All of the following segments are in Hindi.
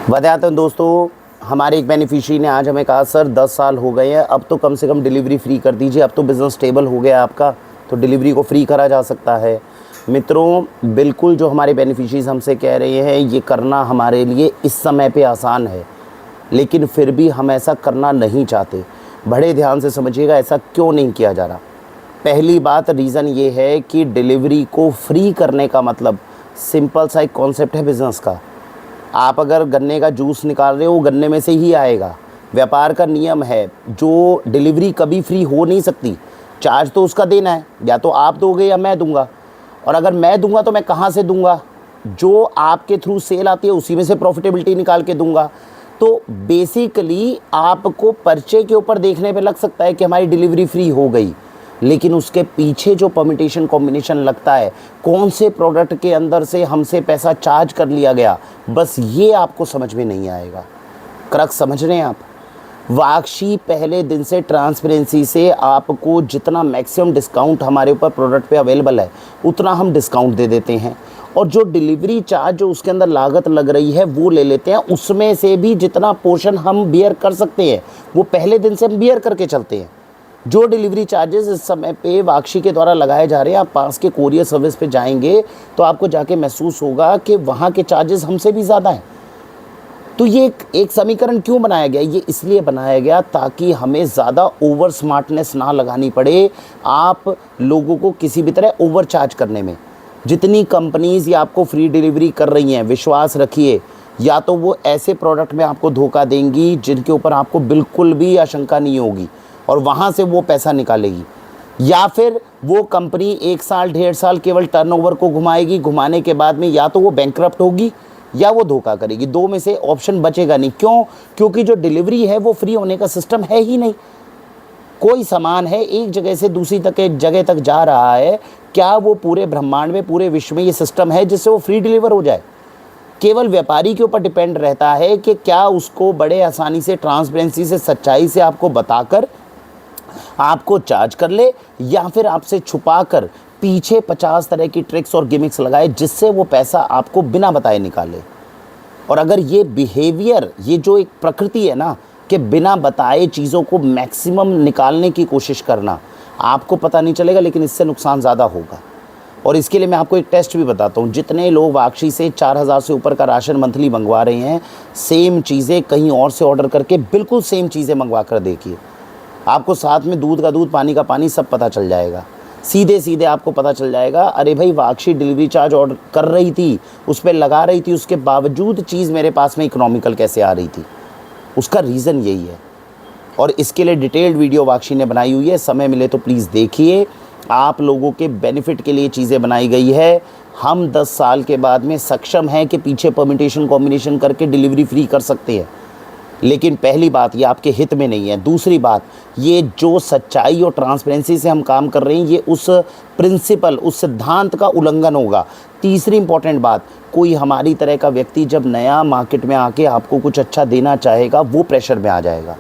बताते हैं दोस्तों, हमारे एक बेनिफिशियरी ने आज हमें कहा सर 10 साल हो गए हैं, अब तो कम से कम डिलीवरी फ्री कर दीजिए, अब तो बिज़नेस स्टेबल हो गया आपका, तो डिलीवरी को फ्री करा जा सकता है। मित्रों, बिल्कुल जो हमारे बेनिफिशियरीज हमसे कह रहे हैं ये करना हमारे लिए इस समय पे आसान है, लेकिन फिर भी हम ऐसा करना नहीं चाहते। बड़े ध्यान से समझिएगा ऐसा क्यों नहीं किया जा रहा। पहली बात, रीज़न ये है कि डिलीवरी को फ्री करने का मतलब सिंपल सा एक कॉन्सेप्ट है बिज़नेस का। आप अगर गन्ने का जूस निकाल रहे हो, गन्ने में से ही आएगा। व्यापार का नियम है, जो डिलीवरी कभी फ्री हो नहीं सकती, चार्ज तो उसका देना है, या तो आप दोगे या मैं दूंगा। और अगर मैं दूंगा तो मैं कहाँ से दूंगा? जो आपके थ्रू सेल आती है उसी में से प्रॉफिटेबिलिटी निकाल के दूंगा। तो बेसिकली आपको पर्चे के ऊपर देखने पे लग सकता है कि हमारी डिलीवरी फ्री हो गई, लेकिन उसके पीछे जो परमिटेशन कॉम्बिनेशन लगता है, कौन से प्रोडक्ट के अंदर से हमसे पैसा चार्ज कर लिया गया, बस ये आपको समझ में नहीं आएगा। क्रक्स समझ रहे हैं आप? वाक्षी पहले दिन से ट्रांसपेरेंसी से आपको जितना मैक्सिमम डिस्काउंट हमारे ऊपर प्रोडक्ट पे अवेलेबल है उतना हम डिस्काउंट दे देते हैं, और जो डिलीवरी चार्ज जो उसके अंदर लागत लग रही है वो ले लेते हैं। उसमें से भी जितना पोर्शन हम बियर कर सकते हैं वो पहले दिन से हम बियर करके चलते हैं। जो डिलीवरी चार्जेस इस समय पे वाक्षी के द्वारा लगाए जा रहे हैं, आप पास के कोरियर सर्विस पे जाएंगे तो आपको जाके महसूस होगा कि वहाँ के चार्जेस हमसे भी ज़्यादा हैं। तो ये एक समीकरण क्यों बनाया गया? ये इसलिए बनाया गया ताकि हमें ज़्यादा ओवर स्मार्टनेस ना लगानी पड़े आप लोगों को किसी भी तरह ओवर चार्ज करने में। जितनी कंपनीज़ ये आपको फ्री डिलीवरी कर रही हैं, विश्वास रखिए, या तो वो ऐसे प्रोडक्ट में आपको धोखा देंगी जिनके ऊपर आपको बिल्कुल भी आशंका नहीं होगी और वहाँ से वो पैसा निकालेगी, या फिर वो कंपनी 1 साल 1.5 साल केवल टर्नओवर को घुमाएगी, घुमाने के बाद में या तो वो बैंकरप्ट होगी या वो धोखा करेगी। दो में से ऑप्शन बचेगा नहीं। क्यों? क्योंकि जो डिलीवरी है वो फ्री होने का सिस्टम है ही नहीं। कोई सामान है एक जगह से दूसरी जगह तक जा रहा है, क्या वो पूरे ब्रह्मांड में, पूरे विश्व में ये सिस्टम है जिससे वो फ्री डिलीवर हो जाए? केवल व्यापारी के ऊपर डिपेंड रहता है कि क्या उसको बड़े आसानी से, ट्रांसपेरेंसी से, सच्चाई से आपको बताकर आपको चार्ज कर ले, या फिर आपसे छुपा कर पीछे 50 तरह की ट्रिक्स और गिमिक्स लगाए जिससे वो पैसा आपको बिना बताए निकाले। और अगर ये बिहेवियर, ये जो एक प्रकृति है ना कि बिना बताए चीज़ों को मैक्सिमम निकालने की कोशिश करना, आपको पता नहीं चलेगा लेकिन इससे नुकसान ज़्यादा होगा। और इसके लिए मैं आपको एक टेस्ट भी बताता हूँ। जितने लोग वाक्षी से 4000 से ऊपर का राशन मंथली मंगवा रहे हैं, सेम चीज़ें कहीं और से ऑर्डर करके बिल्कुल सेम चीज़ें मंगवा कर देखिए, आपको साथ में दूध का दूध, पानी का पानी सब पता चल जाएगा। सीधे सीधे आपको पता चल जाएगा, अरे भाई वाक्षी डिलीवरी चार्ज ऑर्डर कर रही थी, उस पर लगा रही थी, उसके बावजूद चीज़ मेरे पास में इकोनॉमिकल कैसे आ रही थी। उसका रीज़न यही है, और इसके लिए डिटेल्ड वीडियो वाक्षी ने बनाई हुई है, समय मिले तो प्लीज़ देखिए। आप लोगों के बेनिफिट के लिए चीज़ें बनाई गई है। हम 10 साल के बाद में सक्षम हैं कि पीछे परमिटेशन कॉम्बिनेशन करके डिलीवरी फ्री कर सकते हैं, लेकिन पहली बात ये आपके हित में नहीं है। दूसरी बात, ये जो सच्चाई और ट्रांसपेरेंसी से हम काम कर रहे हैं ये उस प्रिंसिपल, उस सिद्धांत का उल्लंघन होगा। तीसरी इंपॉर्टेंट बात, कोई हमारी तरह का व्यक्ति जब नया मार्केट में आके आपको कुछ अच्छा देना चाहेगा वो प्रेशर में आ जाएगा।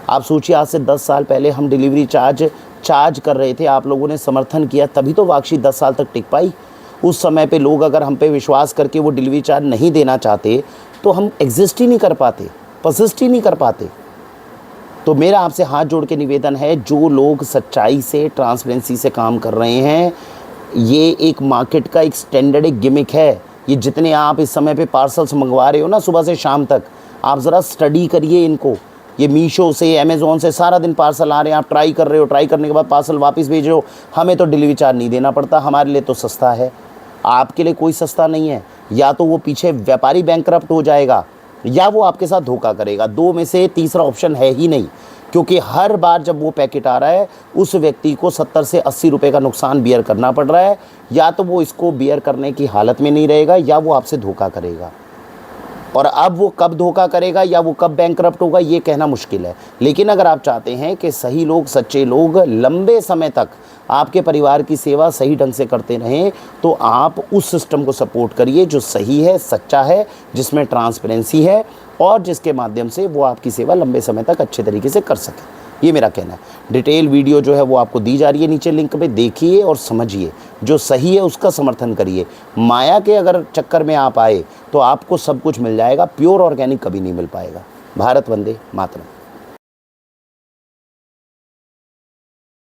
आप सोचिए, आज से 10 साल पहले हम डिलीवरी चार्ज कर रहे थे, आप लोगों ने समर्थन किया, तभी तो वाक्षी 10 साल तक टिक पाई। उस समय पे लोग अगर हम पे विश्वास करके वो डिलीवरी चार्ज नहीं देना चाहते तो हम एग्जिस्ट ही नहीं कर पाते, परसिस्ट ही नहीं कर पाते। तो मेरा आपसे हाथ जोड़ के निवेदन है, जो लोग सच्चाई से, ट्रांसपेरेंसी से काम कर रहे हैं, ये एक मार्केट का एक स्टैंडर्ड, एक गिमिक है। ये जितने आप इस समय पे पार्सल्स मंगवा रहे हो ना सुबह से शाम तक, आप ज़रा स्टडी करिए इनको। ये मीशो से, अमेज़ॉन से सारा दिन पार्सल आ रहे हैं, आप ट्राई कर रहे हो, ट्राई करने के बाद पार्सल वापस भेज रहे हो। हमें तो डिलीवरी चार्ज नहीं देना पड़ता, हमारे लिए तो सस्ता है। आपके लिए कोई सस्ता नहीं है। या तो वो पीछे व्यापारी बैंकरप्ट हो जाएगा या वो आपके साथ धोखा करेगा। दो में से तीसरा ऑप्शन है ही नहीं, क्योंकि हर बार जब वो पैकेट आ रहा है उस व्यक्ति को 70 से 80 रुपये का नुकसान बियर करना पड़ रहा है। या तो वो इसको बियर करने की हालत में नहीं रहेगा या वो आपसे धोखा करेगा। और अब वो कब धोखा करेगा या वो कब बैंकरप्ट होगा ये कहना मुश्किल है। लेकिन अगर आप चाहते हैं कि सही लोग, सच्चे लोग लंबे समय तक आपके परिवार की सेवा सही ढंग से करते रहें, तो आप उस सिस्टम को सपोर्ट करिए जो सही है, सच्चा है, जिसमें ट्रांसपेरेंसी है और जिसके माध्यम से वो आपकी सेवा लंबे समय तक अच्छे तरीके से कर सके। ये मेरा कहना है। डिटेल वीडियो जो है वो आपको दी जा रही है नीचे लिंक पे, देखिए और समझिए, जो सही है उसका समर्थन करिए। माया के अगर चक्कर में आप आए तो आपको सब कुछ मिल जाएगा, प्योर ऑर्गेनिक कभी नहीं मिल पाएगा। भारत वंदे मातरम।